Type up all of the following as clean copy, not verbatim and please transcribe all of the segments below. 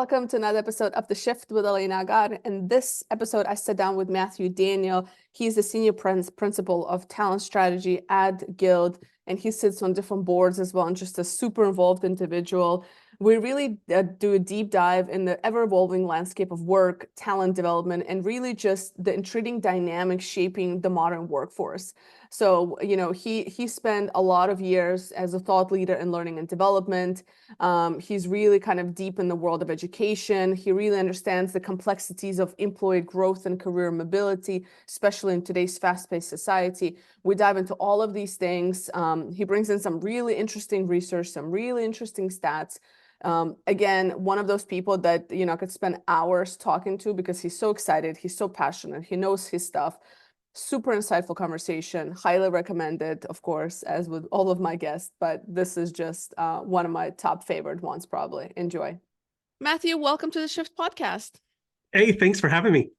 welcome to another episode of The Shift with Elena Agar. In this episode, I sat down with Matthew Daniel. He's the senior principal of talent strategy at Guild, and he sits on different boards as well, and just a super involved individual. We really do a deep dive in the ever-evolving landscape of work, talent development, and really just the intriguing dynamics shaping the modern workforce. So, he spent a lot of years as a thought leader in learning and development. He's really kind of deep in the world of education. He really understands the complexities of employee growth and career mobility, especially in today's fast-paced society. We dive into all of these things. He brings in some really interesting research, some really interesting stats. Again, one of those people that, I could spend hours talking to because he's so excited, he's so passionate, he knows his stuff. Super insightful conversation, highly recommended, of course, as with all of my guests, but this is just one of my top favorite ones, probably. Enjoy. Matthew, welcome to the Shift podcast. Hey, thanks for having me.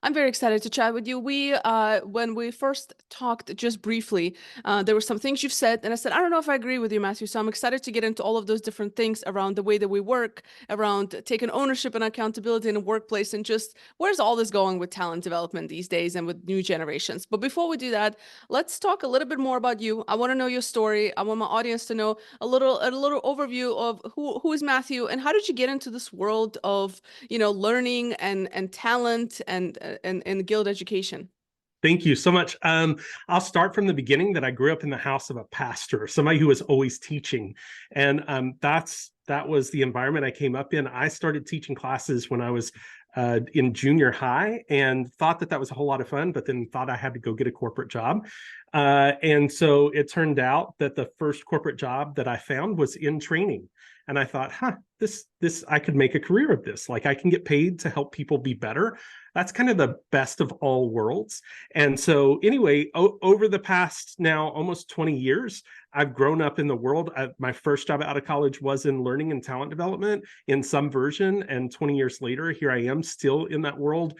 I'm very excited to chat with you. When we first talked just briefly, there were some things you've said, and I said, I don't know if I agree with you, Matthew. So I'm excited to get into all of those different things around the way that we work, around taking ownership and accountability in the workplace, and just where's all this going with talent development these days and with new generations. But before we do that, let's talk a little bit more about you. I want to know your story. I want my audience to know a little overview of who is Matthew and how did you get into this world of learning and talent and Guild education. Thank you so much. I'll start from the beginning that I grew up in the house of a pastor, somebody who was always teaching. And that was the environment I came up in. I started teaching classes when I was in junior high and thought that was a whole lot of fun, but then thought I had to go get a corporate job. And so it turned out that the first corporate job that I found was in training. And I thought, this I could make a career of this. Like I can get paid to help people be better. That's kind of the best of all worlds. And so anyway, over the past now almost 20 years, I've grown up in the world. My first job out of college was in learning and talent development in some version. And 20 years later, here I am still in that world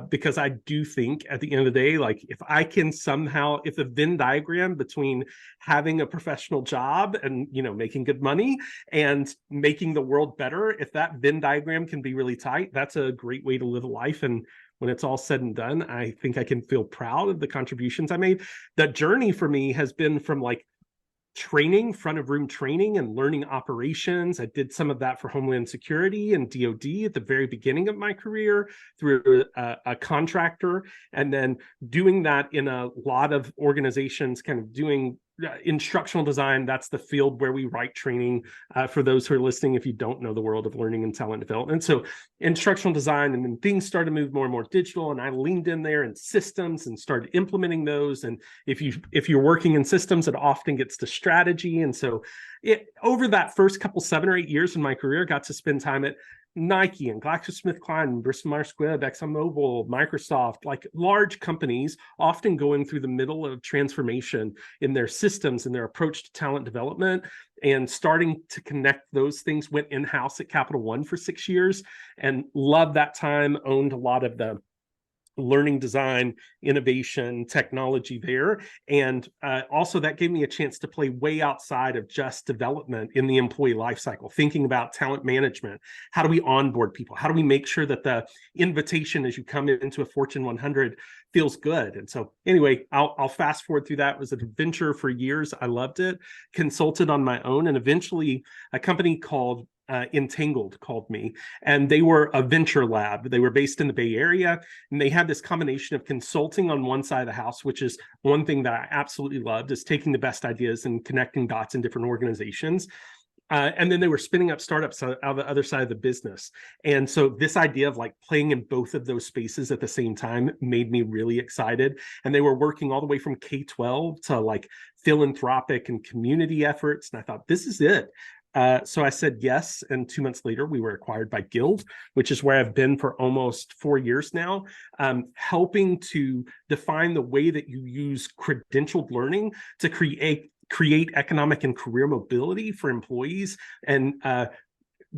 because I do think at the end of the day, like if I can somehow, if the Venn diagram between having a professional job and, making good money and making the world better, if that Venn diagram can be really tight, that's a great way to live a life. And when it's all said and done, I think I can feel proud of the contributions I made. The journey for me has been from like training, front of room training and learning operations. I did some of that for Homeland Security and DoD at the very beginning of my career through a contractor, and then doing that in a lot of organizations, kind of doing instructional design. That's the field where we write training for those who are listening, if you don't know the world of learning and talent development. So instructional design, and then things started to move more and more digital, and I leaned in there in systems and started implementing those. And if you're working in systems, it often gets to strategy. And so over that first couple 7 or 8 years in my career, got to spend time at Nike and GlaxoSmithKline, Bristol Myers Squibb, ExxonMobil, Microsoft, like large companies often going through the middle of transformation in their systems and their approach to talent development, and starting to connect those things. Went in-house at Capital One for 6 years and loved that time, owned a lot of the learning, design, innovation, technology there. And also that gave me a chance to play way outside of just development in the employee lifecycle, thinking about talent management. How do we onboard people? How do we make sure that the invitation as you come into a Fortune 100 feels good? And so anyway, I'll fast forward through that. It was an adventure for years. I loved it, consulted on my own, and eventually a company called Entangled called me, and they were a venture lab. They were based in the Bay Area, and they had this combination of consulting on one side of the house, which is one thing that I absolutely loved, is taking the best ideas and connecting dots in different organizations. And then they were spinning up startups out of the other side of the business. And so this idea of like playing in both of those spaces at the same time made me really excited. And they were working all the way from K-12 to like philanthropic and community efforts. And I thought, this is it. So I said yes, and 2 months later, we were acquired by Guild, which is where I've been for almost 4 years now, helping to define the way that you use credentialed learning to create economic and career mobility for employees, and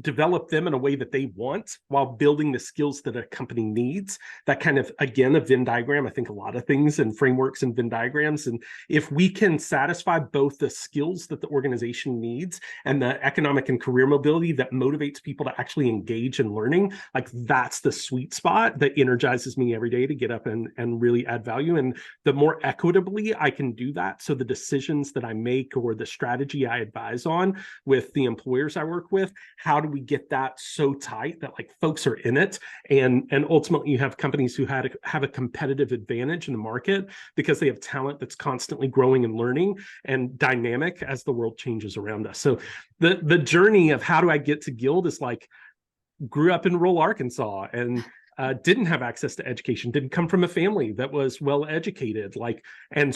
develop them in a way that they want while building the skills that a company needs. That kind of, again, a Venn diagram. I think a lot of things and frameworks and Venn diagrams. And if we can satisfy both the skills that the organization needs and the economic and career mobility that motivates people to actually engage in learning, like that's the sweet spot that energizes me every day to get up and really add value. And the more equitably I can do that, so the decisions that I make or the strategy I advise on with the employers I work with, how do we get that so tight that like folks are in it, and ultimately you have companies who have a competitive advantage in the market because they have talent that's constantly growing and learning and dynamic as the world changes around us. So the journey of how do I get to Guild is like, grew up in rural Arkansas and didn't have access to education, didn't come from a family that was well educated, and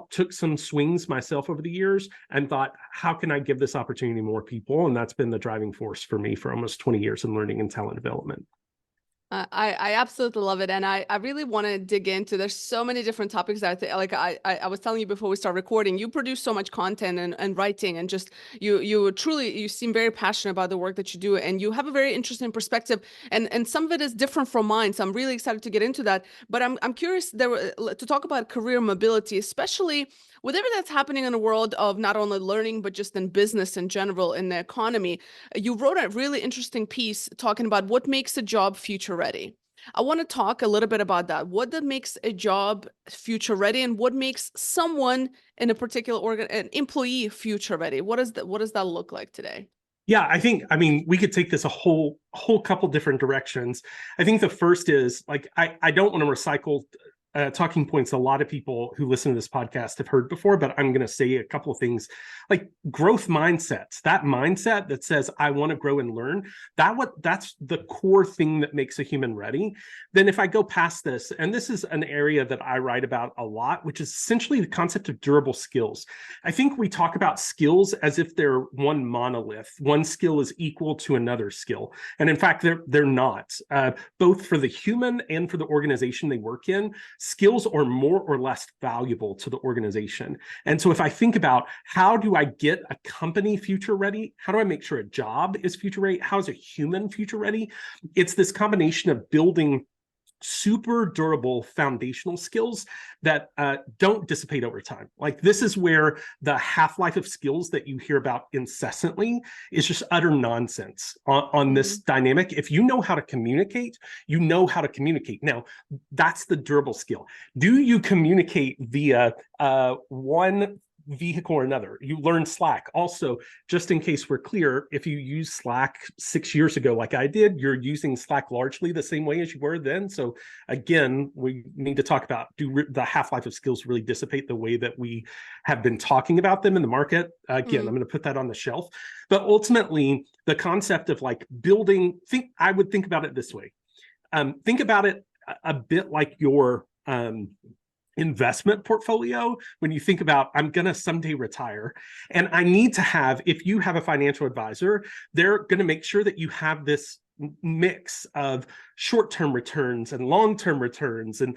took some swings myself over the years and thought, how can I give this opportunity to more people? And that's been the driving force for me for almost 20 years in learning and talent development. I absolutely love it. And I really want to dig into, there's so many different topics that I was telling you before we start recording, you produce so much content and writing, and just you seem very passionate about the work that you do, and you have a very interesting perspective, and some of it is different from mine. So I'm really excited to get into that. But I'm curious to talk about career mobility, especially with everything that's happening in the world of not only learning, but just in business in general, in the economy. You wrote a really interesting piece talking about what makes a job future ready. I want to talk a little bit about that. What that makes a job future ready, and what makes someone in a particular an employee future ready? What does that look like today? Yeah, I mean, we could take this a whole couple different directions. I think the first is like, I don't want to recycle talking points a lot of people who listen to this podcast have heard before, but I'm going to say a couple of things like growth mindsets. That mindset that says, I want to grow and learn, that's the core thing that makes a human ready. Then if I go past this, and this is an area that I write about a lot, which is essentially the concept of durable skills. I think we talk about skills as if they're one monolith. One skill is equal to another skill. And in fact, they're not. Both for the human and for the organization they work in, skills are more or less valuable to the organization. And so if I think about how do I get a company future ready, how do I make sure a job is future ready, how is a human future ready, it's this combination of building super durable foundational skills that don't dissipate over time. Like this is where the half-life of skills that you hear about incessantly is just utter nonsense on this dynamic. If you know how to communicate, you know how to communicate. Now, that's the durable skill. Do you communicate via one vehicle or another? You learn Slack. Also, just in case we're clear, if you use Slack 6 years ago, like I did, you're using Slack largely the same way as you were then. So again, we need to talk about, do the half-life of skills really dissipate the way that we have been talking about them in the market? Again, I'm going to put that on the shelf. But ultimately, the concept of like building, I would think about it this way. Think about it a bit like your investment portfolio. When you think about, I'm going to someday retire, and I need to have, if you have a financial advisor, they're going to make sure that you have this mix of short-term returns and long-term returns, and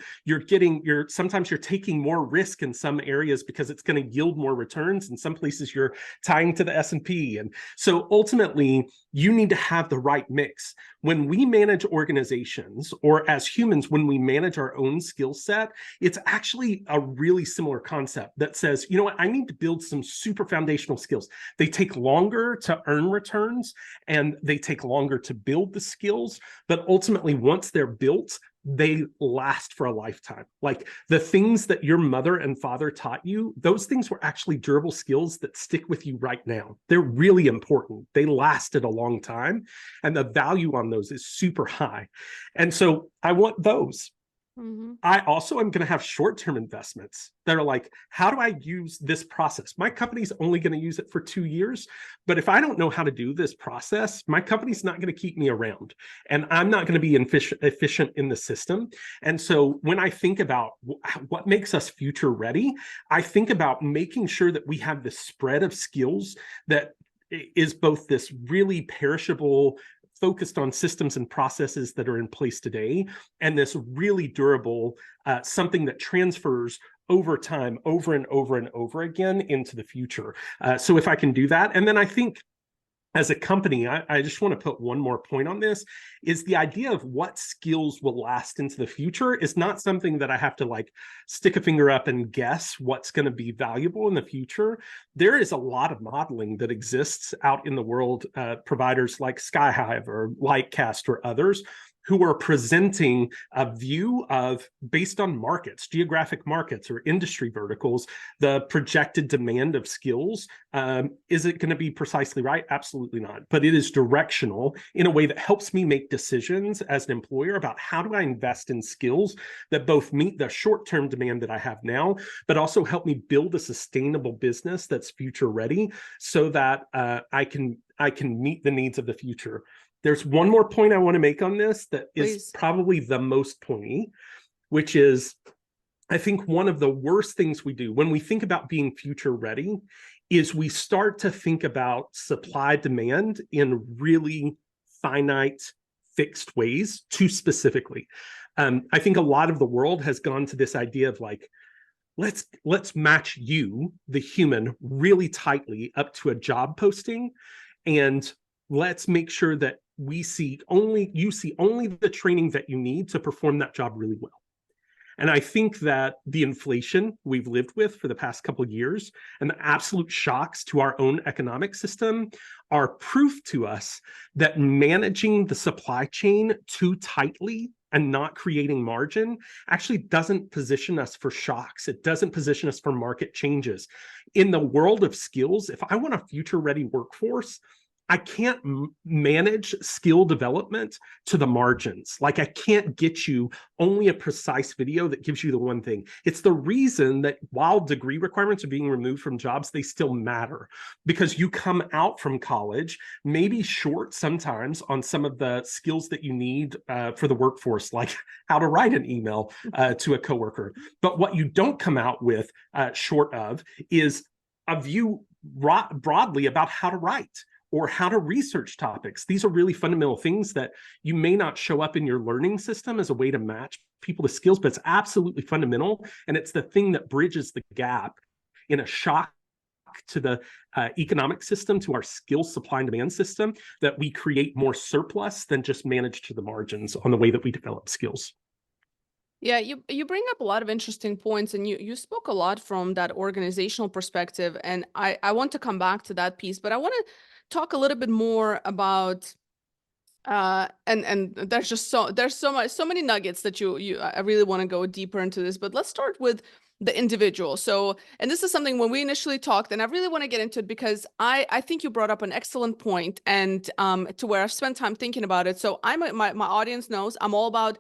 sometimes you're taking more risk in some areas because it's going to yield more returns. In some places you're tying to the S&P. And so ultimately you need to have the right mix. When we manage organizations, or as humans, when we manage our own skill set, it's actually a really similar concept that says, you know what, I need to build some super foundational skills. They take longer to earn returns and they take longer to build the skills, but ultimately once they're built, they last for a lifetime. Like the things that your mother and father taught you, those things were actually durable skills that stick with you right now. They're really important. They lasted a long time, and the value on those is super high. And so I want those. I also am going to have short-term investments that are like, how do I use this process? My company's only going to use it for 2 years, but if I don't know how to do this process, my company's not going to keep me around, and I'm not going to be efficient in the system. And so when I think about what makes us future ready, I think about making sure that we have this spread of skills that is both this really perishable, focused on systems and processes that are in place today, and this really durable, something that transfers over time, over and over and over again into the future. So if I can do that, and then I think as a company, I just want to put one more point on this, is the idea of what skills will last into the future is not something that I have to like stick a finger up and guess what's going to be valuable in the future. There is a lot of modeling that exists out in the world, providers like Skyhive or Lightcast or others, who are presenting a view of, based on markets, geographic markets or industry verticals, the projected demand of skills. Is it going to be precisely right? Absolutely not. But it is directional in a way that helps me make decisions as an employer about how do I invest in skills that both meet the short-term demand that I have now, but also help me build a sustainable business that's future ready so that I can meet the needs of the future. There's one more point I want to make on this that is probably the most pointy, which is, I think one of the worst things we do when we think about being future ready is we start to think about supply demand in really finite, fixed ways too specifically. I think a lot of the world has gone to this idea of like, let's match you, the human, really tightly up to a job posting, and let's make sure that you see only the training that you need to perform that job really well. And I think that the inflation we've lived with for the past couple of years and the absolute shocks to our own economic system are proof to us that managing the supply chain too tightly and not creating margin actually doesn't position us for shocks. It doesn't position us for market changes. In the world of skills, if I want a future-ready workforce, I can't manage skill development to the margins. Like I can't get you only a precise video that gives you the one thing. It's the reason that while degree requirements are being removed from jobs, they still matter, because you come out from college, maybe short sometimes on some of the skills that you need for the workforce, like how to write an email to a coworker. But what you don't come out with short of is a view broadly about how to write or how to research topics. These are really fundamental things that you may not show up in your learning system as a way to match people to skills, but it's absolutely fundamental. And it's the thing that bridges the gap in a shock to the economic system, to our skills supply and demand system, that we create more surplus than just manage to the margins on the way that we develop skills. Yeah, you bring up a lot of interesting points, and you spoke a lot from that organizational perspective, and I want to come back to that piece, but I want to talk a little bit more about and there's just so many nuggets that I really want to go deeper into this, but let's start with the individual. So, and this is something when we initially talked, and I really want to get into it because I think you brought up an excellent point, and to where I've spent time thinking about it. So my audience knows I'm all about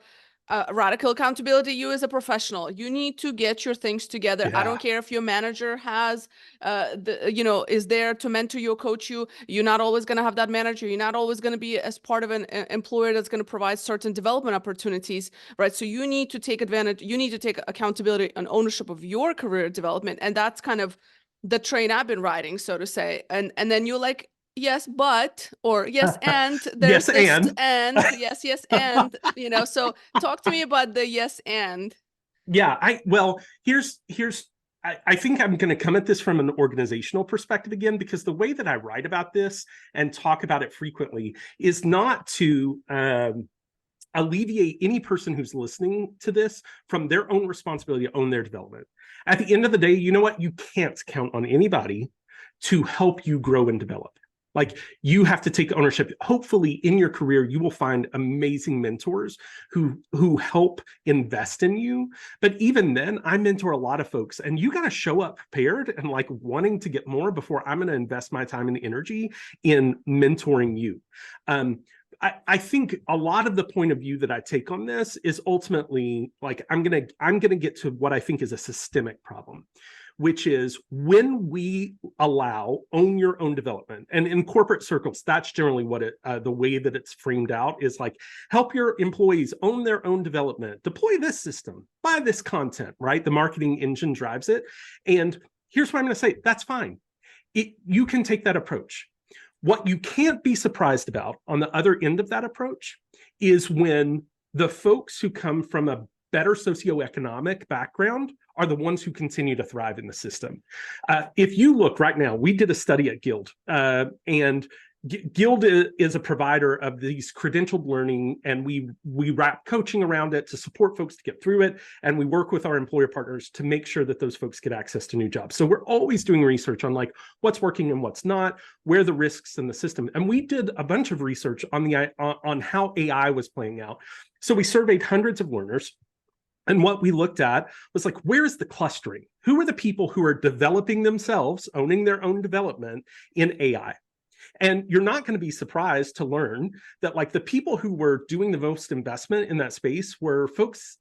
radical accountability. You as a professional, you need to get your things together. Yeah. I don't care if your manager has is there to mentor you or coach you. You're not always going to have that manager. You're not always going to be as part of an employer that's going to provide certain development opportunities, right? So you need to take advantage. You need to take accountability and ownership of your career development, and that's kind of the train I've been riding, so to say. And then you're like, yes, but, or yes, and there's yes, this and yes, and, so talk to me about the yes, and. Yeah, here's I think I'm going to come at this from an organizational perspective again, because the way that I write about this and talk about it frequently is not to alleviate any person who's listening to this from their own responsibility to own their development. At the end of the day, you know what? You can't count on anybody to help you grow and develop. Like, you have to take ownership. Hopefully in your career, you will find amazing mentors who help invest in you. But even then, I mentor a lot of folks, and you got to show up prepared and like wanting to get more before I'm going to invest my time and energy in mentoring you. I think a lot of the point of view that I take on this is ultimately like, I'm gonna get to what I think is a systemic problem, which is when we own your own development. And in corporate circles, that's generally what the way that it's framed out is like, help your employees own their own development, deploy this system, buy this content, right? The marketing engine drives it. And here's what I'm going to say, that's fine. You can take that approach. What you can't be surprised about on the other end of that approach is when the folks who come from a better socioeconomic background are the ones who continue to thrive in the system. If you look right now, we did a study at Guild, and Guild is a provider of these credentialed learning, and we wrap coaching around it to support folks to get through it, and we work with our employer partners to make sure that those folks get access to new jobs. So we're always doing research on like what's working and what's not, where the risks in the system. And we did a bunch of research on how AI was playing out. So we surveyed hundreds of learners. And what we looked at was like, where is the clustering? Who are the people who are developing themselves, owning their own development in AI? And you're not going to be surprised to learn that like the people who were doing the most investment in that space were folks,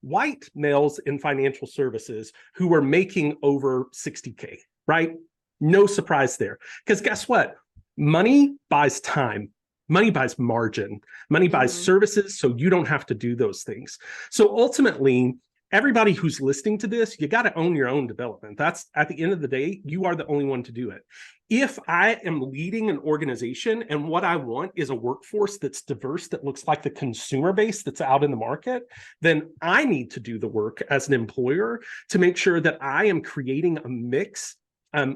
white males in financial services who were making over 60K, right? No surprise there. Because guess what? Money buys time. Money buys margin. Money buys services, so you don't have to do those things. So ultimately, everybody who's listening to this, you got to own your own development. That's at the end of the day, you are the only one to do it. If I am leading an organization and what I want is a workforce that's diverse, that looks like the consumer base that's out in the market, then I need to do the work as an employer to make sure that I am creating a mix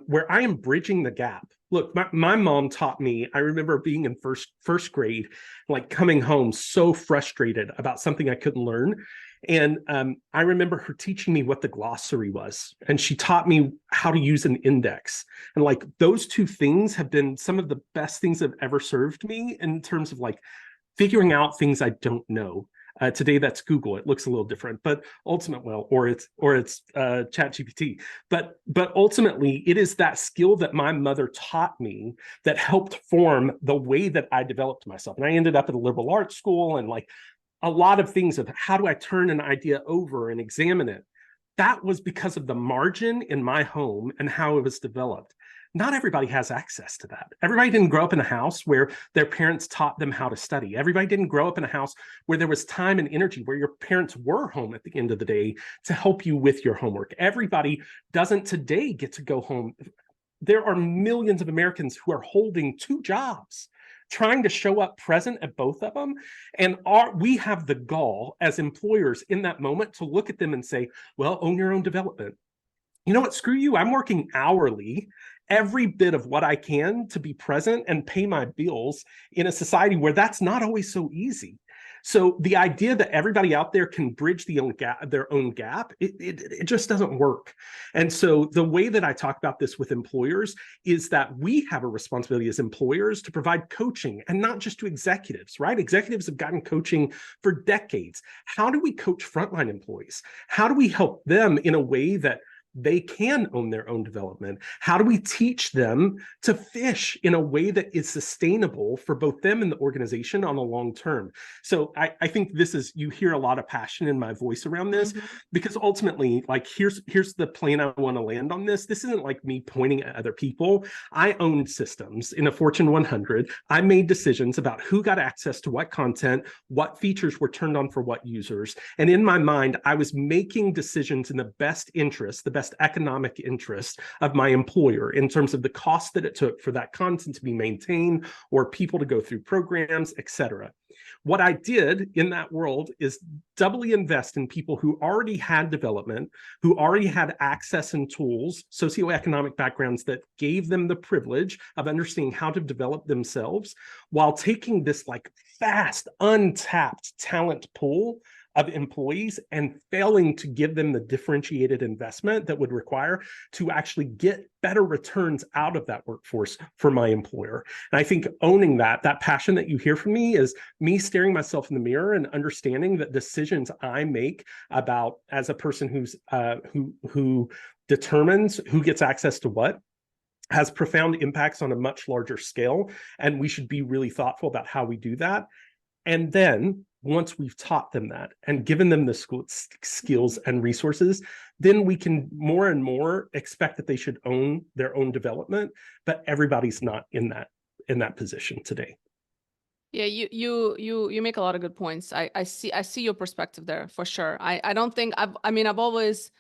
where I am bridging the gap. Look, my mom taught me, I remember being in first grade, like coming home so frustrated about something I couldn't learn. And I remember her teaching me what the glossary was. And she taught me how to use an index. And like those two things have been some of the best things that have ever served me in terms of like figuring out things I don't know. Today, that's Google. It looks a little different, but ultimately, well, or it's ChatGPT. But ultimately, it is that skill that my mother taught me that helped form the way that I developed myself. And I ended up at a liberal arts school, and like a lot of things of how do I turn an idea over and examine it. That was because of the margin in my home and how it was developed. Not everybody has access to that. Everybody didn't grow up in a house where their parents taught them how to study. Everybody didn't grow up in a house where there was time and energy, where your parents were home at the end of the day to help you with your homework. Everybody doesn't today get to go home. There are millions of Americans who are holding two jobs, trying to show up present at both of them. And we have the gall as employers in that moment to look at them and say, well, own your own development. You know what, screw you. I'm working hourly, every bit of what I can to be present and pay my bills in a society where that's not always so easy. So the idea that everybody out there can bridge their own gap, it just doesn't work. And so the way that I talk about this with employers is that we have a responsibility as employers to provide coaching, and not just to executives, right? Executives have gotten coaching for decades. How do we coach frontline employees? How do we help them in a way that they can own their own development? How do we teach them to fish in a way that is sustainable for both them and the organization on the long term? So I think this is, you hear a lot of passion in my voice around this, because ultimately, like, here's the plane I want to land on this. This isn't like me pointing at other people. I owned systems in a Fortune 100. I made decisions about who got access to what content, what features were turned on for what users. And in my mind, I was making decisions in the best interest, the best economic interest of my employer in terms of the cost that it took for that content to be maintained or people to go through programs, etc. What I did in that world is doubly invest in people who already had development, who already had access and tools, socioeconomic backgrounds that gave them the privilege of understanding how to develop themselves, while taking this like fast, untapped talent pool of employees and failing to give them the differentiated investment that would require to actually get better returns out of that workforce for my employer. And I think owning that passion that you hear from me is me staring myself in the mirror and understanding that decisions I make about, as a person who determines who gets access to what, has profound impacts on a much larger scale. And we should be really thoughtful about how we do that. And then once we've taught them that and given them the skills and resources, then we can more and more expect that they should own their own development. But everybody's not in that position today. Yeah, you make a lot of good points. I see your perspective there for sure. I don't think I've always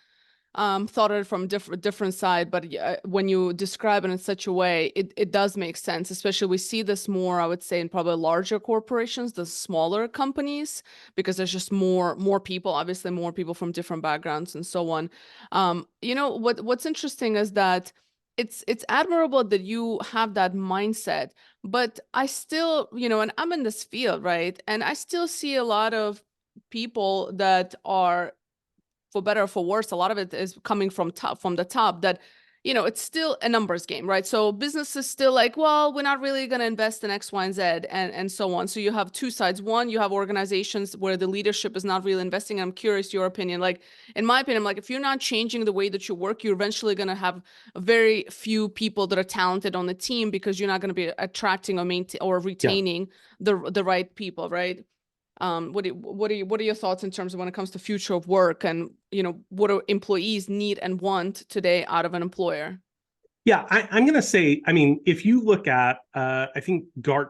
thought of it from different side, but when you describe it in such a way, it does make sense. Especially we see this more, I would say, in probably larger corporations, the smaller companies, because there's just more people, obviously more people from different backgrounds and so on. What's interesting is that it's admirable that you have that mindset, but I still, and I'm in this field, right? And I still see a lot of people that are, for better or for worse, a lot of it is coming from the top, that it's still a numbers game, right? So business is still like, well, we're not really going to invest in X, Y, and Z, and so on. So you have two sides. One, you have organizations where the leadership is not really investing. I'm curious your opinion. Like, in my opinion, like, if you're not changing the way that you work, you're eventually going to have very few people that are talented on the team, because you're not going to be attracting or retaining the right people, right? What are your thoughts in terms of when it comes to future of work, and what do employees need and want today out of an employer? Yeah, I'm going to say, I mean, if you look at, I think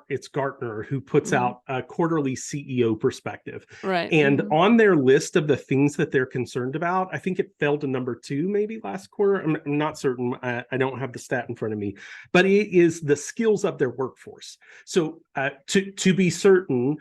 it's Gartner who puts out a quarterly CEO perspective. Right. And on their list of the things that they're concerned about, I think it fell to number 2, maybe last quarter. I'm not certain. I don't have the stat in front of me, but it is the skills of their workforce. So to be certain,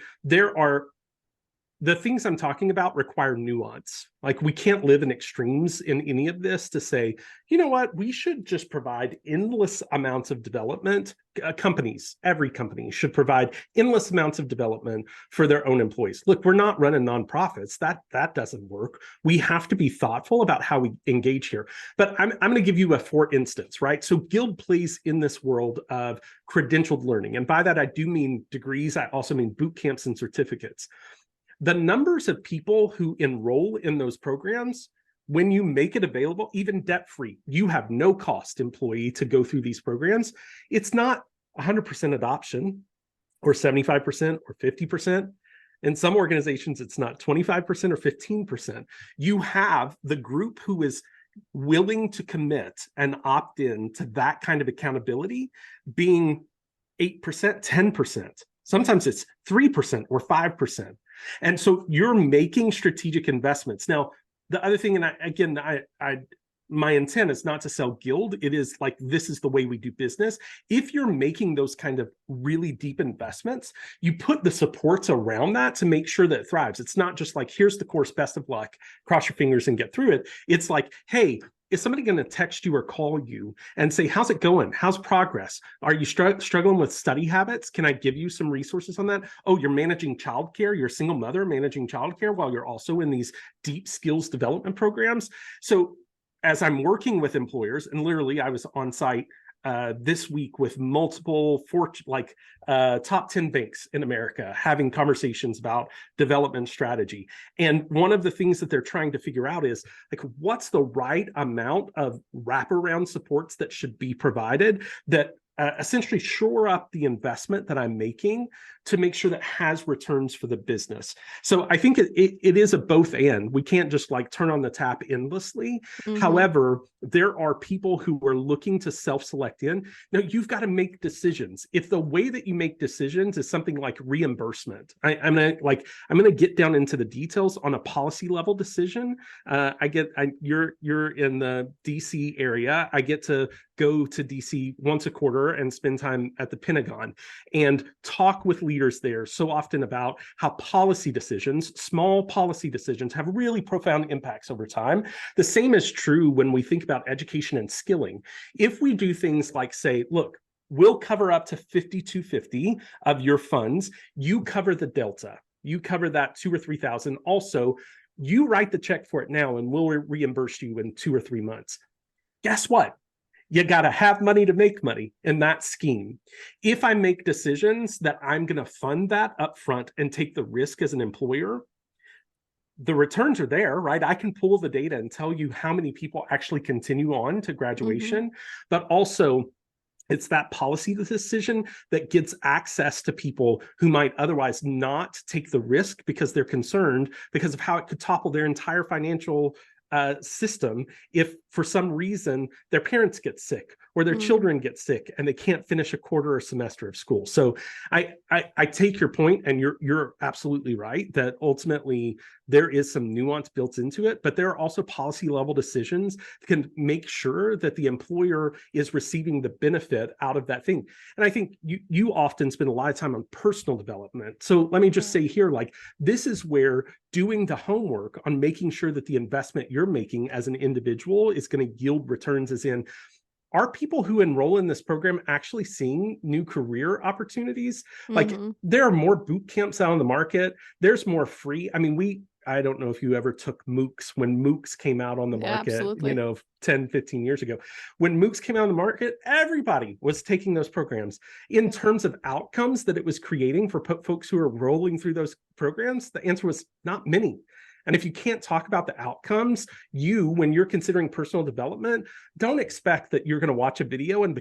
the things I'm talking about require nuance. Like, we can't live in extremes in any of this to say, you know what, we should just provide endless amounts of development. Every company should provide endless amounts of development for their own employees. Look, we're not running nonprofits. That doesn't work. We have to be thoughtful about how we engage here. But I'm going to give you a for instance, right? So Guild plays in this world of credentialed learning. And by that, I do mean degrees. I also mean boot camps and certificates. The numbers of people who enroll in those programs, when you make it available, even debt-free, you have no cost employee to go through these programs. It's not 100% adoption or 75% or 50%. In some organizations, it's not 25% or 15%. You have the group who is willing to commit and opt in to that kind of accountability being 8%, 10%. Sometimes it's 3% or 5%. And so you're making strategic investments. Now, the other thing, and my intent is not to sell Guild. It is like, this is the way we do business. If you're making those kind of really deep investments, you put the supports around that to make sure that it thrives. It's not just like, here's the course, best of luck, cross your fingers and get through it. It's like, hey, is somebody going to text you or call you and say, how's it going? How's progress? Are you struggling with study habits? Can I give you some resources on that? Oh, you're managing childcare. You're a single mother managing childcare while you're also in these deep skills development programs. So as I'm working with employers, and literally I was on site this week with multiple top 10 banks in America having conversations about development strategy. And one of the things that they're trying to figure out is, like, what's the right amount of wraparound supports that should be provided that essentially shore up the investment that I'm making to make sure that has returns for the business. So I think it is a both and. We can't just like turn on the tap endlessly. However, there are people who are looking to self-select in. Now, you've got to make decisions. If the way that you make decisions is something like reimbursement, I'm gonna get down into the details on a policy level decision. You're in the DC area. I get to go to DC once a quarter and spend time at the Pentagon and talk with leaders there so often about how policy decisions, small policy decisions, have really profound impacts over time. The same is true when we think about education and skilling. If we do things like say, look, we'll cover up to 5,250 of your funds, you cover the delta, you cover that 2,000 or 3,000. Also, you write the check for it now and we'll reimburse you in 2 or 3 months. Guess what? You got to have money to make money in that scheme. If I make decisions that I'm going to fund that upfront and take the risk as an employer, the returns are there, right? I can pull the data and tell you how many people actually continue on to graduation, but also it's that policy decision that gets access to people who might otherwise not take the risk because they're concerned because of how it could topple their entire financial system if for some reason their parents get sick or their children get sick and they can't finish a quarter or semester of school. So I take your point, and you're absolutely right that ultimately there is some nuance built into it, but there are also policy level decisions that can make sure that the employer is receiving the benefit out of that thing. And I think you often spend a lot of time on personal development. So let me just say here, like, this is where doing the homework on making sure that the investment you're making as an individual is going to yield returns, as in, are people who enroll in this program actually seeing new career opportunities? Like, there are more boot camps out on the market. There's more free. I mean, I don't know if you ever took MOOCs when MOOCs came out on the market, you know, 10, 15 years ago. When MOOCs came out on the market, everybody was taking those programs. In terms of outcomes that it was creating for folks who are rolling through those programs, the answer was not many. And if you can't talk about the outcomes, when you're considering personal development, don't expect that you're going to watch a video and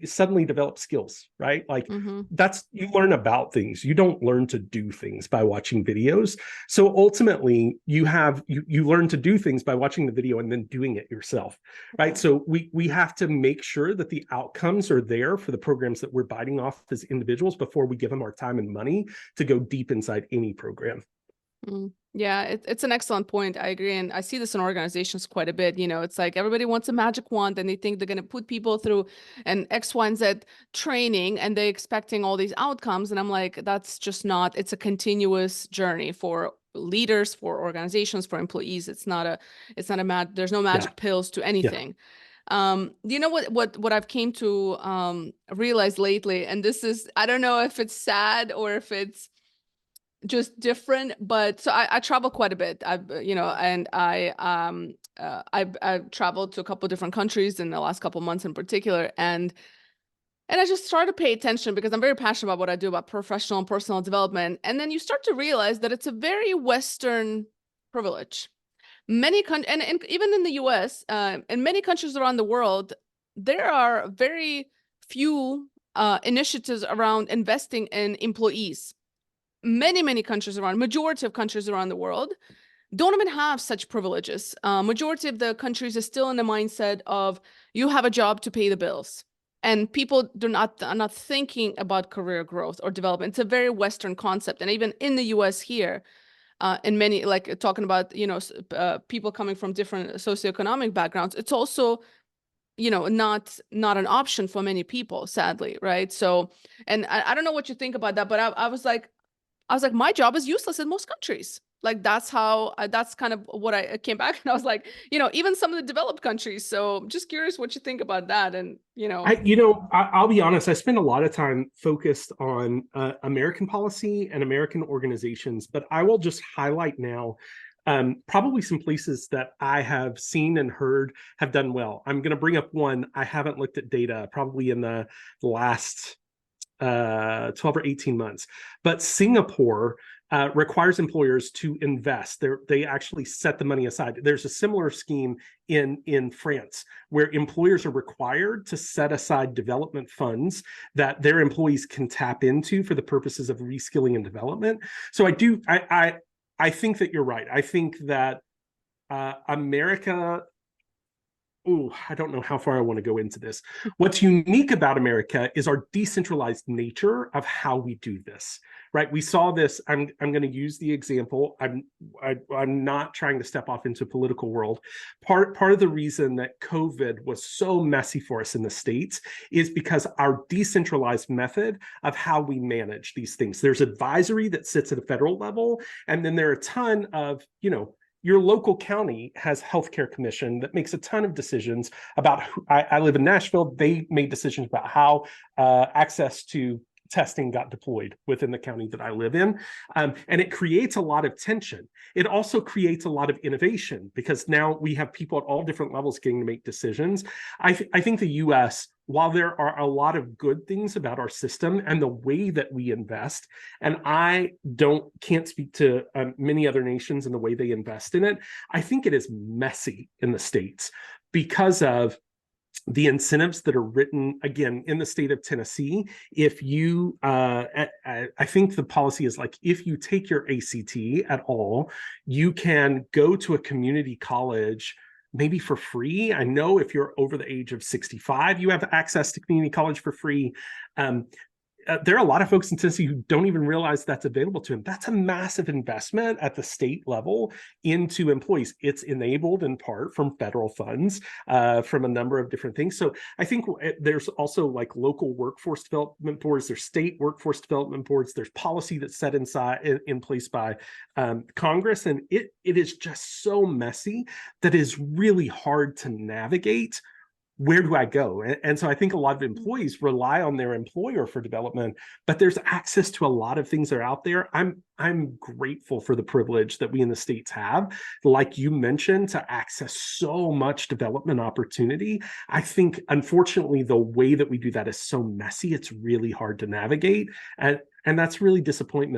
suddenly develop skills, right? Like you learn about things. You don't learn to do things by watching videos. So ultimately, you learn to do things by watching the video and then doing it yourself, right? So we have to make sure that the outcomes are there for the programs that we're biting off as individuals before we give them our time and money to go deep inside any program. Yeah, it's an excellent point. I agree. And I see this in organizations quite a bit. You know, it's like everybody wants a magic wand and they think they're going to put people through an X, Y, and Z training and they're expecting all these outcomes. And I'm like, that's just not, it's a continuous journey for leaders, for organizations, for employees. There's no magic pills to anything. You know what I've came to realize lately, and this is, I don't know if it's sad or if it's just different, but so I travel quite a bit. I've traveled to a couple of different countries in the last couple of months in particular, and I just started to pay attention because I'm very passionate about what I do about professional and personal development. And then you start to realize that it's a very Western privilege. Many countries, and even in the US, in many countries around the world, there are very few initiatives around investing in employees. Many countries around, majority of countries around the world don't even have such privileges. Majority of the countries are still in the mindset of you have a job to pay the bills. And people are not thinking about career growth or development. It's a very Western concept. And even in the US here, in many, like talking about, people coming from different socioeconomic backgrounds, it's also, not an option for many people, sadly, right? So, and I don't know what you think about that, but I was like, my job is useless in most countries. Like that's kind of what I came back and I was like, even some of the developed countries. So I'm just curious what you think about that. And, I'll be honest, I spend a lot of time focused on American policy and American organizations, but I will just highlight now probably some places that I have seen and heard have done well. I'm going to bring up one. I haven't looked at data probably in the last 12 or 18 months. But Singapore requires employers to invest. They actually set the money aside. There's a similar scheme in France where employers are required to set aside development funds that their employees can tap into for the purposes of reskilling and development. So I think that you're right. I think that America, I don't know how far I want to go into this. What's unique about America is our decentralized nature of how we do this, right? We saw this. I'm going to use the example. I'm not trying to step off into political world. Part of the reason that COVID was so messy for us in the States is because our decentralized method of how we manage these things. There's advisory that sits at a federal level, and then there are a ton of, your local county has healthcare commission that makes a ton of decisions about I live in Nashville. They made decisions about how access to testing got deployed within the county that I live in. And it creates a lot of tension. It also creates a lot of innovation because now we have people at all different levels getting to make decisions. I think the US, while there are a lot of good things about our system and the way that we invest, and I can't speak to many other nations and the way they invest in it, I think it is messy in the States because of the incentives that are written, again, in the state of Tennessee. If you, I think the policy is like, if you take your ACT at all, you can go to a community college maybe for free. I know if you're over the age of 65, you have access to community college for free. There are a lot of folks in Tennessee who don't even realize that's available to them. That's a massive investment at the state level into employees. It's enabled in part from federal funds, from a number of different things. So I think there's also like local workforce development boards, there's state workforce development boards, there's policy that's set in place by Congress. And it is just so messy that is really hard to navigate where do I go? And so I think a lot of employees rely on their employer for development, but there's access to a lot of things that are out there. I'm grateful for the privilege that we in the States have, like you mentioned, to access so much development opportunity. I think, unfortunately, the way that we do that is so messy. It's really hard to navigate. And that's really disappointing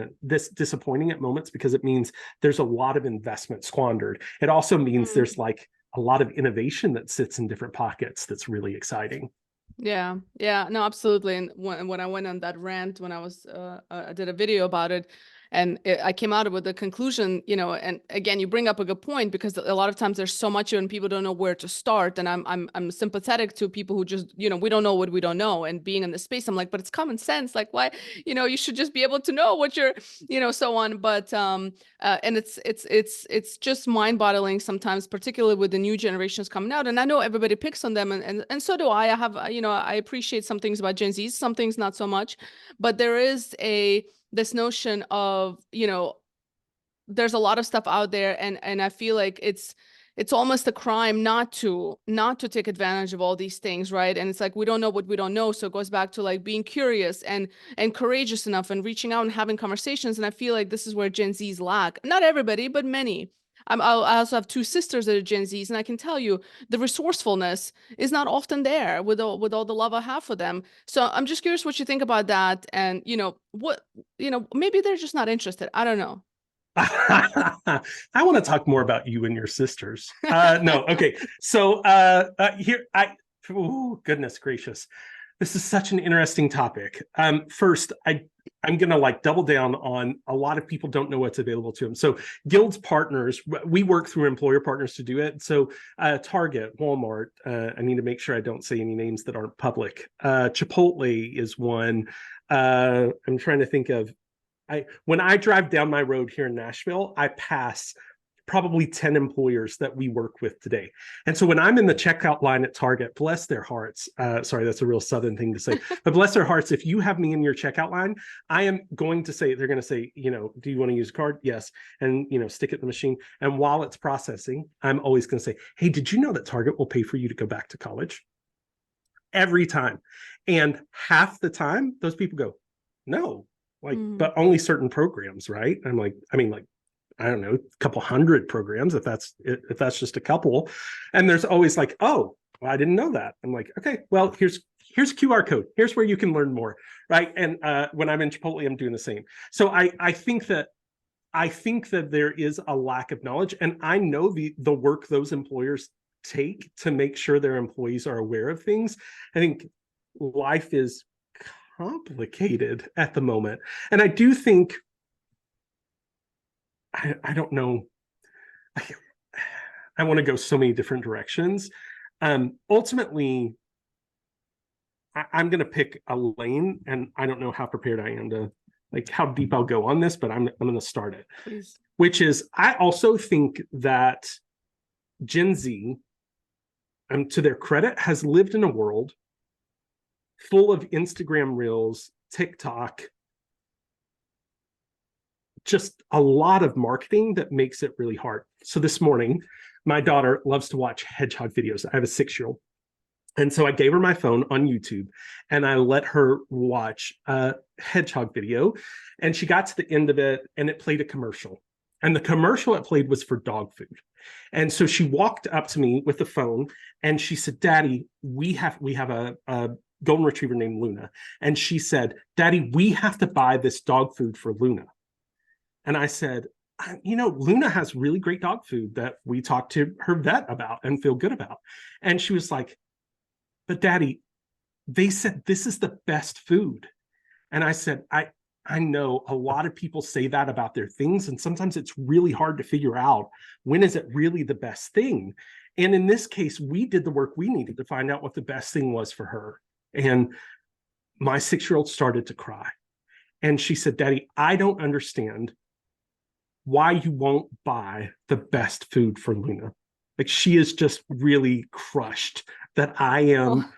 at moments, because it means there's a lot of investment squandered. It also means there's like a lot of innovation that sits in different pockets that's really exciting. Yeah, no, absolutely. And when I went on that rant, when I was I did a video about it, and I came out with the conclusion, and again, you bring up a good point, because a lot of times there's so much and people don't know where to start. And I'm sympathetic to people who just, we don't know what we don't know. And being in this space, I'm like, but it's common sense. Like, why, you should just be able to know what you're, so on. But and it's just mind-boggling sometimes, particularly with the new generations coming out. And I know everybody picks on them, and so do I. I have, I appreciate some things about Gen Z, some things not so much. But there is this notion of, there's a lot of stuff out there, and I feel like it's almost a crime not to take advantage of all these things, right? And it's like, we don't know what we don't know. So it goes back to like being curious and courageous enough and reaching out and having conversations. And I feel like this is where Gen Zs lack. Not everybody, but many. I also have two sisters that are Gen Zs, and I can tell you the resourcefulness is not often there with all the love I have for them. So I'm just curious what you think about that, and maybe they're just not interested. I don't know. I want to talk more about you and your sisters. No, okay. So goodness gracious. This is such an interesting topic. First, I'm going to like double down on a lot of people don't know what's available to them. So Guild's partners, we work through employer partners to do it. So Target, Walmart, I need to make sure I don't say any names that aren't public. Chipotle is one. I'm trying to think of, when I drive down my road here in Nashville, I pass probably 10 employers that we work with today. And so when I'm in the checkout line at Target, bless their hearts, sorry, that's a real Southern thing to say, but bless their hearts, if you have me in your checkout line, I am going to say, they're going to say, do you want to use a card? Yes. And, stick it in the machine. And while it's processing, I'm always going to say, hey, did you know that Target will pay for you to go back to college? Every time. And half the time, those people go, no, but only certain programs, right? I'm like, I don't know, a couple hundred programs, if that's just a couple. And there's always like, oh, well, I didn't know that. I'm like, okay, well, here's a QR code. Here's where you can learn more, right? And when I'm in Chipotle, I'm doing the same. So I think that there is a lack of knowledge, and I know the work those employers take to make sure their employees are aware of things. I think life is complicated at the moment, and I do think, I don't know. I want to go so many different directions. Ultimately, I'm going to pick a lane, and I don't know how prepared I am to, like, how deep I'll go on this, but I'm going to start it. Please. Which is, I also think that Gen Z, to their credit, has lived in a world full of Instagram Reels, TikTok, just a lot of marketing that makes it really hard. So this morning, my daughter loves to watch hedgehog videos. I have a 6-year-old. And so I gave her my phone on YouTube, and I let her watch a hedgehog video. And she got to the end of it, and it played a commercial. And the commercial it played was for dog food. And so she walked up to me with the phone, and she said, Daddy, we have a golden retriever named Luna. And she said, Daddy, we have to buy this dog food for Luna. And I said, Luna has really great dog food that we talked to her vet about and feel good about. And she was like, but Daddy, they said this is the best food. And I said, I know a lot of people say that about their things, and sometimes it's really hard to figure out when is it really the best thing. And in this case, we did the work we needed to find out what the best thing was for her. And my 6-year-old started to cry. And she said, Daddy, I don't understand why you won't buy the best food for Luna. Like, she is just really crushed that I am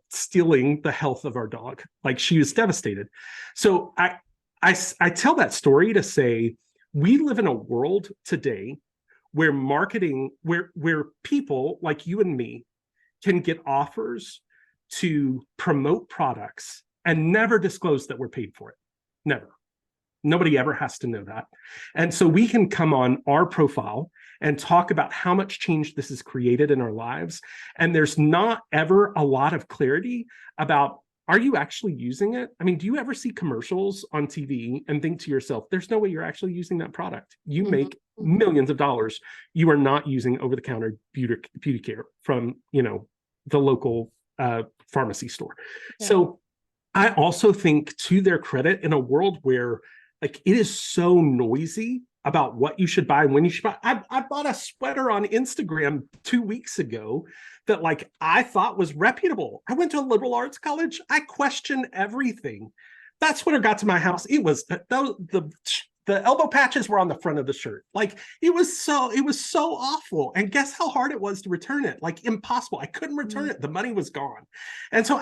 stealing the health of our dog. Like, she is devastated. So I tell that story to say, we live in a world today where marketing, where people like you and me can get offers to promote products and never disclose that we're paid for it. Never. Nobody ever has to know that. And so we can come on our profile and talk about how much change this has created in our lives. And there's not ever a lot of clarity about, are you actually using it? I mean, do you ever see commercials on TV and think to yourself, there's no way you're actually using that product? You make millions of dollars. You are not using over-the-counter beauty care from, the local pharmacy store. Yeah. So I also think, to their credit, in a world where it is so noisy about what you should buy and when you should buy. I bought a sweater on Instagram 2 weeks ago that I thought was reputable. I went to a liberal arts college. I questioned everything. That sweater got to my house. It was the elbow patches were on the front of the shirt. It was so awful. And guess how hard it was to return it? Impossible. I couldn't return it. The money was gone. And so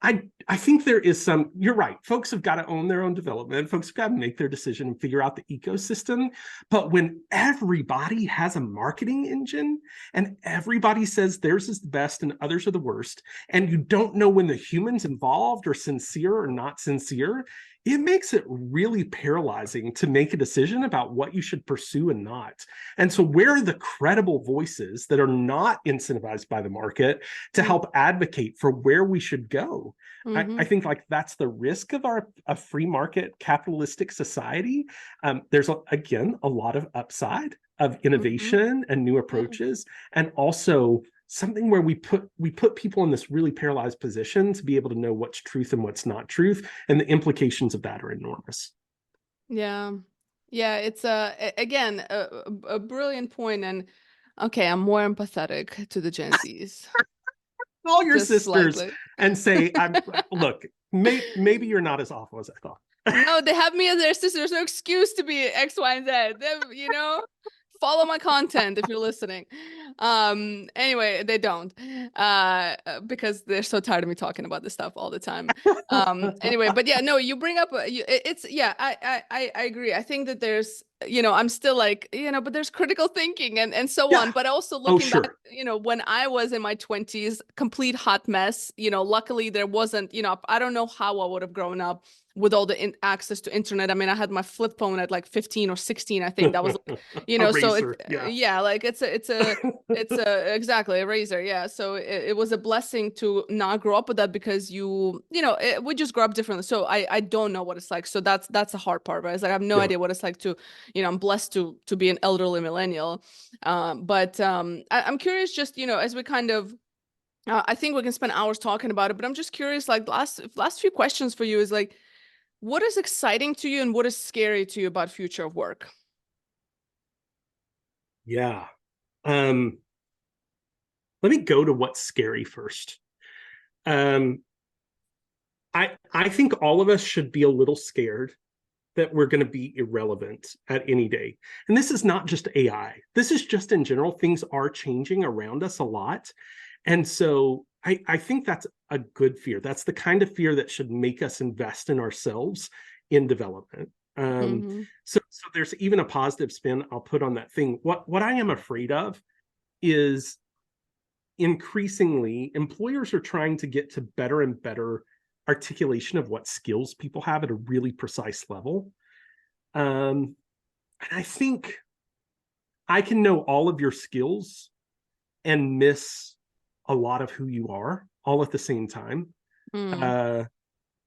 I think there is some, you're right, folks have got to own their own development. Folks have got to make their decision and figure out the ecosystem. But when everybody has a marketing engine and everybody says theirs is the best and others are the worst, and you don't know when the humans involved are sincere or not sincere, it makes it really paralyzing to make a decision about what you should pursue and not. And so where are the credible voices that are not incentivized by the market to help advocate for where we should go? I think that's the risk of a free market capitalistic society. There's, again, a lot of upside of innovation and new approaches, and also something where we put people in this really paralyzed position to be able to know what's truth and what's not truth, and the implications of that are enormous. Yeah, it's again a brilliant point, and okay, I'm more empathetic to the Gen Zs. Call your sisters and say, look, maybe you're not as awful as I thought. No, they have me as their sister. There's no excuse to be X, Y, and Z. Follow my content if you're listening. Anyway, they don't, because they're so tired of me talking about this stuff all the time. Anyway, but yeah, no, you bring up, I agree. I think that there's, I'm still but there's critical thinking and so on, but also looking back, when I was in my 20s, complete hot mess, luckily there wasn't, I don't know how I would have grown up with all the access to internet. I mean, I had my flip phone at 15 or 16, I think. That was, so it's exactly a razor. Yeah. So it was a blessing to not grow up with that, because we just grow up differently. So I don't know what it's like. So that's a hard part, right? It's I have no idea what it's like to, I'm blessed to be an elderly millennial. But I'm curious, just, as we kind of, I think we can spend hours talking about it, but I'm just curious, last few questions for you is what is exciting to you and what is scary to you about future of work? Yeah. Let me go to what's scary first. I think all of us should be a little scared that we're going to be irrelevant at any day. And this is not just AI. This is just in general, things are changing around us a lot. And so I think that's a good fear. That's the kind of fear that should make us invest in ourselves in development. So there's even a positive spin I'll put on that thing. What I am afraid of is increasingly employers are trying to get to better and better articulation of what skills people have at a really precise level. And I think I can know all of your skills and miss a lot of who you are all at the same time. And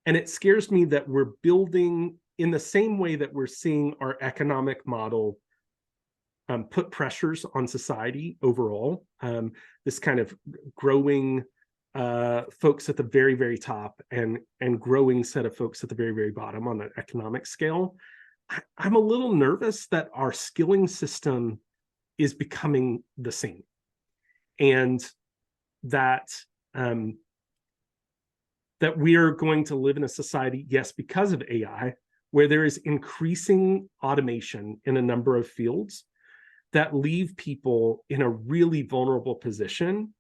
it scares me that we're building in the same way that we're seeing our economic model put pressures on society overall. This kind of growing folks at the very, very top and growing set of folks at the very, very bottom on an economic scale. I'm a little nervous that our skilling system is becoming the same, and that we are going to live in a society, yes, because of AI, where there is increasing automation in a number of fields that leave people in a really vulnerable position,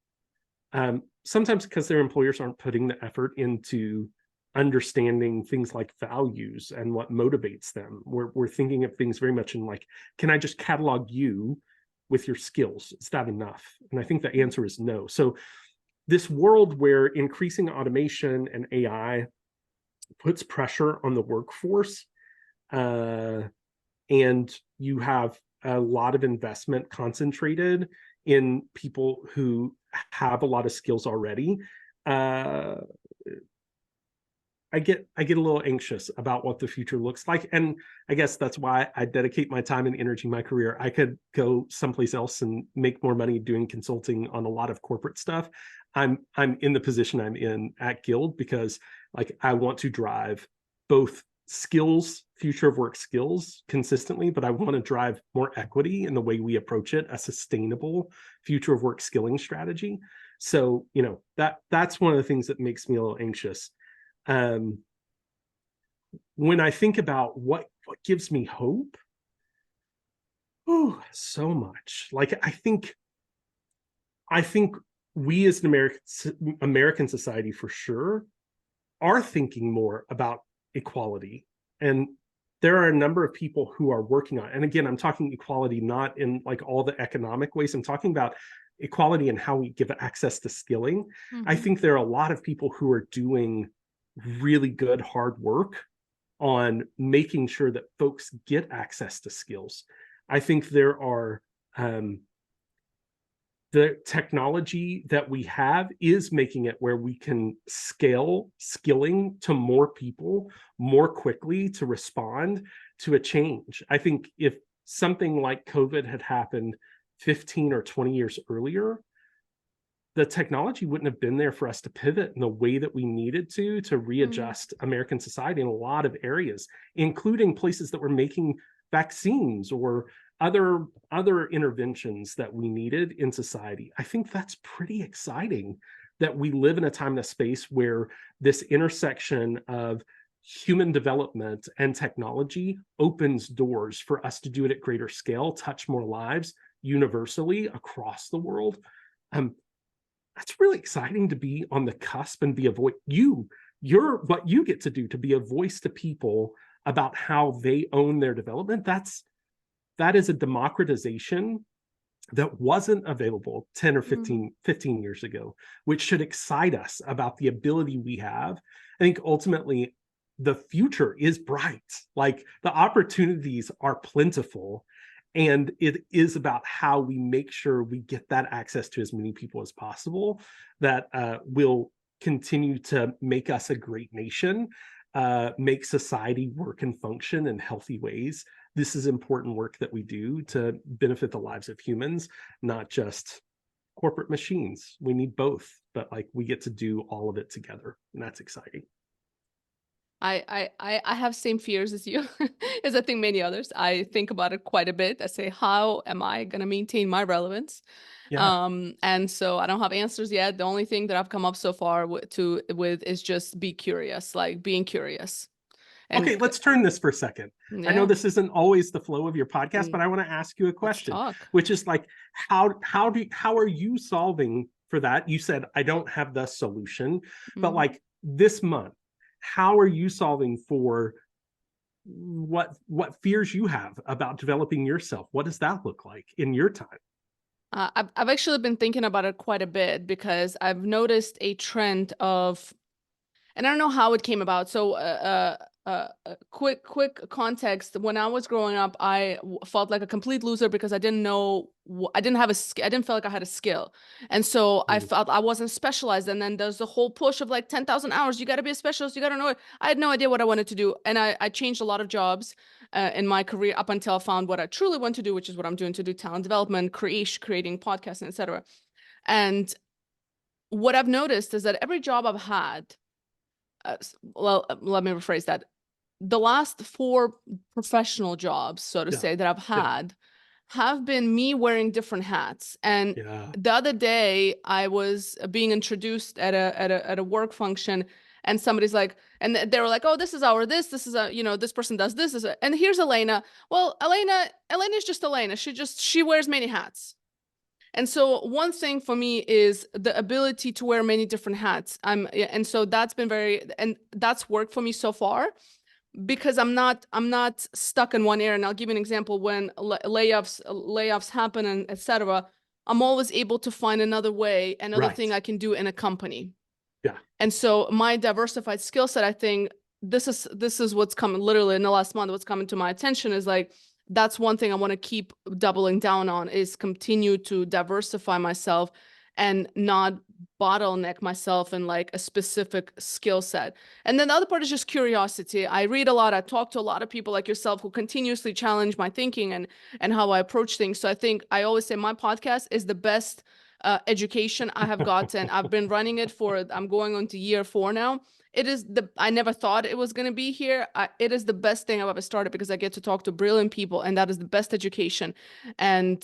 sometimes because their employers aren't putting the effort into understanding things like values and what motivates them. We're thinking of things very much in can I just catalog you with your skills? Is that enough? And I think the answer is no. So this world where increasing automation and AI puts pressure on the workforce, and you have a lot of investment concentrated in people who have a lot of skills already, I get a little anxious about what the future looks like. And I guess that's why I dedicate my time and energy, my career. I could go someplace else and make more money doing consulting on a lot of corporate stuff. I'm in the position I'm in at Guild because like I want to drive both skills, future of work skills consistently, but I want to drive more equity in the way we approach it, a sustainable future of work skilling strategy. So, you know, that's one of the things that makes me a little anxious. When I think about what gives me hope, oh, so much. Like I think we as an American society for sure are thinking more about equality. And there are a number of people who are working on, and again, I'm talking equality not in like all the economic ways. I'm talking about equality and how we give access to skilling. I think there are a lot of people who are doing really good hard work on making sure that folks get access to skills. I think there are the technology that we have is making it where we can scale skilling to more people more quickly to respond to a change. I think if something like COVID had happened 15 or 20 years earlier, the technology wouldn't have been there for us to pivot in the way that we needed to readjust American society in a lot of areas, including places that were making vaccines or other interventions that we needed in society. I think that's pretty exciting that we live in a time and a space where this intersection of human development and technology opens doors for us to do it at greater scale, touch more lives universally across the world. That's really exciting to be on the cusp and be a voice. You're what you get to do to be a voice to people about how they own their development. That is a democratization that wasn't available 10 or 15 years ago, which should excite us about the ability we have. I think ultimately the future is bright. Like the opportunities are plentiful. And it is about how we make sure we get that access to as many people as possible that will continue to make us a great nation, make society work and function in healthy ways. This is important work that we do to benefit the lives of humans, not just corporate machines. We need both, but like we get to do all of it together, and that's exciting. I have same fears as you, as I think many others. I think about it quite a bit. I say, how am I going to maintain my relevance? Yeah. And so I don't have answers yet. The only thing that I've come up so far with is just be curious, like being curious. And okay, let's turn this for a second. yeah. I know this isn't always the flow of your podcast, but I want to ask you a question, which is like, how are you solving for that? You said, I don't have the solution, but like this month, how are you solving for what fears you have about developing yourself? What does that look like in your time? I've actually been thinking about it quite a bit because I've noticed a trend of, and I don't know how it came about. So quick context. When I was growing up, I felt like a complete loser because I didn't know, I didn't have a skill. I didn't feel like I had a skill. And so I felt I wasn't specialized. And then there's the whole push of like 10,000 hours. You got to be a specialist. You got to know it. I had no idea what I wanted to do. And I changed a lot of jobs in my career up until I found what I truly want to do, which is what I'm doing to do talent development, creating podcasts, etc. And what I've noticed is that every job I've had, let me rephrase that. The last 4 professional jobs, so to say, that I've had have been me wearing different hats. And the other day I was being introduced at a work function, and somebody's like, and they were like, oh, this is this person does this, and here's Elena. Well, Elena's just Elena. She wears many hats. And so one thing for me is the ability to wear many different hats. And so that's been and that's worked for me so far. because I'm not stuck in one area. And I'll give you an example. When layoffs happen and etc., I'm always able to find another way, another Right. thing I can do in a company. Yeah. And so my diversified skill set, I think this is what's coming literally in the last month. What's coming to my attention is like, that's one thing I want to keep doubling down on, is continue to diversify myself and not bottleneck myself in like a specific skill set. And then the other part is just curiosity. I read a lot. I talk to a lot of people like yourself who continuously challenge my thinking and how I approach things. So I think I always say my podcast is the best education I have gotten. I've been running it for, I'm going on to year 4 now. I never thought it was going to be here. It is the best thing I've ever started because I get to talk to brilliant people, and that is the best education. And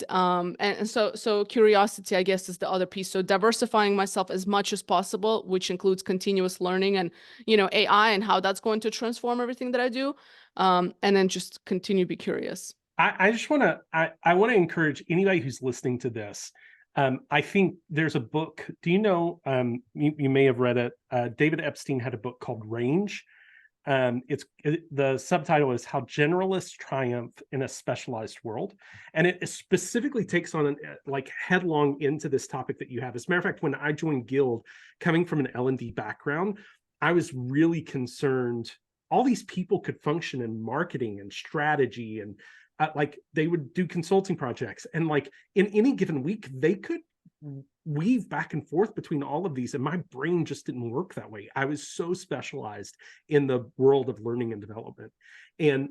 so curiosity, I guess, is the other piece. So diversifying myself as much as possible, which includes continuous learning and, AI and how that's going to transform everything that I do. And then just continue to be curious. I just want to, I want to encourage anybody who's listening to this. I think there's a book. Do you know, you may have read it. David Epstein had a book called Range. The subtitle is How Generalists Triumph in a Specialized World. And it specifically takes on like headlong into this topic that you have. As a matter of fact, when I joined Guild, coming from an L&D background, I was really concerned. All these people could function in marketing and strategy, and like they would do consulting projects, and like in any given week they could weave back and forth between all of these, and my brain just didn't work that way. I was so specialized in the world of learning and development. And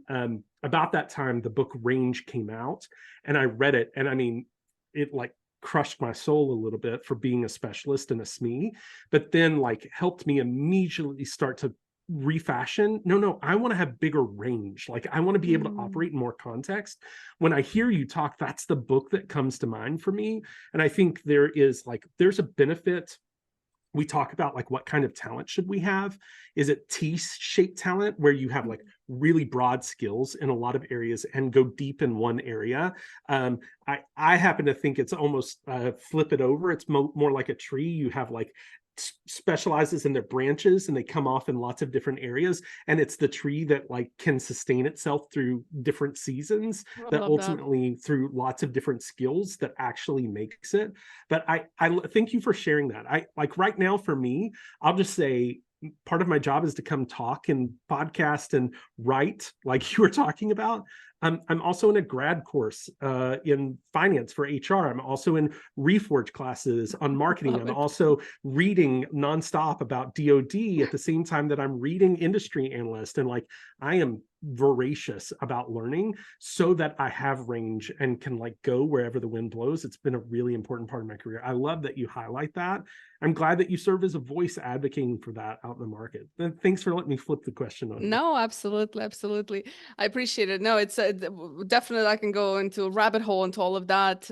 about that time the book Range came out, and I read it, and I mean, it like crushed my soul a little bit for being a specialist and a SME, but then like helped me immediately start to refashion. No, I want to have bigger range. Like I want to be able to operate in more context. When I hear you talk, that's the book that comes to mind for me. And I think there's a benefit. We talk about like what kind of talent should we have? Is it T-shaped talent where you have like really broad skills in a lot of areas and go deep in one area? I happen to think it's almost flip it over. It's more like a tree. You have like specializes in their branches and they come off in lots of different areas, and it's the tree that like can sustain itself through different seasons, that ultimately through lots of different skills that actually makes it. But I thank you for sharing that. I like right now for me, I'll just say part of my job is to come talk and podcast and write like you were talking about. I'm also in a grad course in finance for HR. I'm also in Reforge classes on marketing. I'm also reading nonstop about DoD at the same time that I'm reading Industry Analyst. And like, I am voracious about learning so that I have range and can like go wherever the wind blows. It's been a really important part of my career. I love that you highlight that. I'm glad that you serve as a voice advocating for that out in the market. And thanks for letting me flip the question on you. No, absolutely. I appreciate it. No, it's definitely, I can go into a rabbit hole into all of that.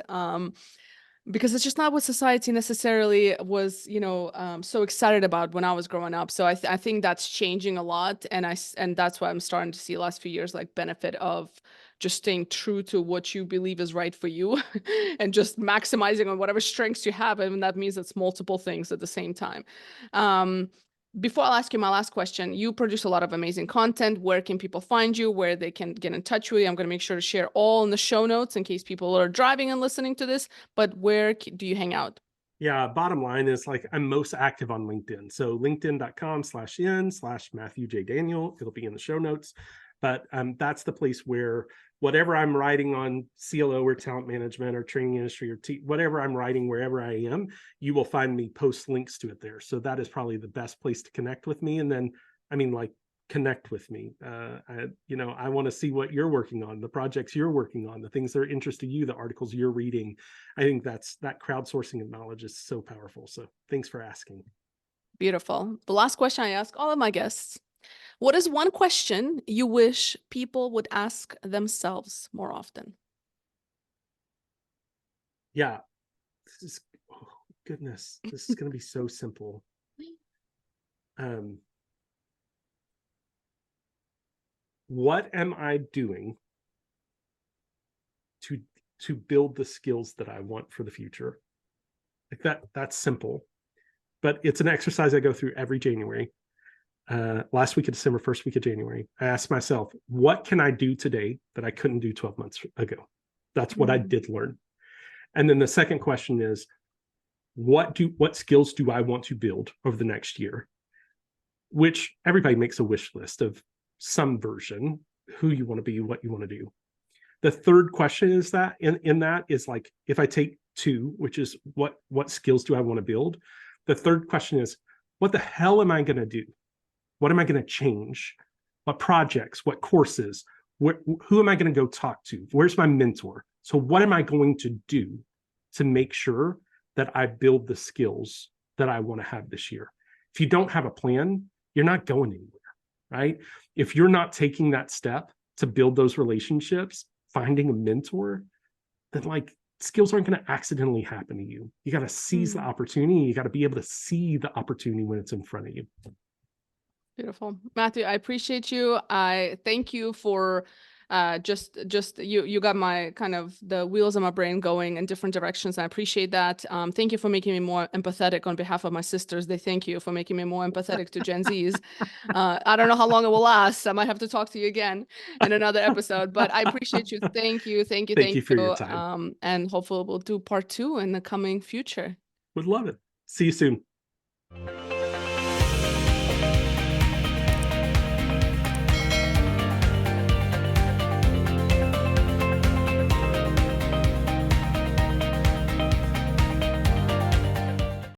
Because it's just not what society necessarily was, so excited about when I was growing up. So I think that's changing a lot, and that's why I'm starting to see the last few years like benefit of just staying true to what you believe is right for you, and just maximizing on whatever strengths you have, and that means it's multiple things at the same time. Before I'll ask you my last question, you produce a lot of amazing content. Where can people find you? Where they can get in touch with you? I'm going to make sure to share all in the show notes in case people are driving and listening to this. But where do you hang out? Yeah, bottom line is like I'm most active on LinkedIn. So linkedin.com/n/Matthew J. Daniel. It'll be in the show notes. But that's the place where whatever I'm writing on CLO or talent management or training industry or whatever I'm writing, wherever I am, you will find me post links to it there. So that is probably the best place to connect with me. And then, I mean, like, connect with me. I want to see what you're working on, the projects you're working on, the things that are interesting you, the articles you're reading. I think that crowdsourcing of knowledge is so powerful. So thanks for asking. Beautiful. The last question I ask all of my guests: what is one question you wish people would ask themselves more often? Yeah, this is going to be so simple. What am I doing to build the skills that I want for the future? Like that's simple, but it's an exercise I go through every January. last week of December, first week of January, I asked myself, what can I do today that I couldn't do 12 months ago? That's what I did learn. And then the second question is, what skills do I want to build over the next year? Which everybody makes a wish list of some version, who you want to be, what you want to do. The third question is that in that is like, if I take two, which is what skills do I want to build? The third question is, what the hell am I going to do? What am I going to change? What projects, what courses, who am I going to go talk to? Where's my mentor? So what am I going to do to make sure that I build the skills that I want to have this year? If you don't have a plan, you're not going anywhere, right? If you're not taking that step to build those relationships, finding a mentor, then like skills aren't going to accidentally happen to you. You got to seize the opportunity. You got to be able to see the opportunity when it's in front of you. Beautiful. Matthew, I appreciate you. I thank you for just you got my kind of the wheels of my brain going in different directions. I appreciate that. Thank you for making me more empathetic on behalf of my sisters. They thank you for making me more empathetic to Gen Zs. I don't know how long it will last. I might have to talk to you again in another episode, but I appreciate you. Thank you. Thank you. Thank you for your time. And hopefully we'll do part 2 in the coming future. Would love it. See you soon.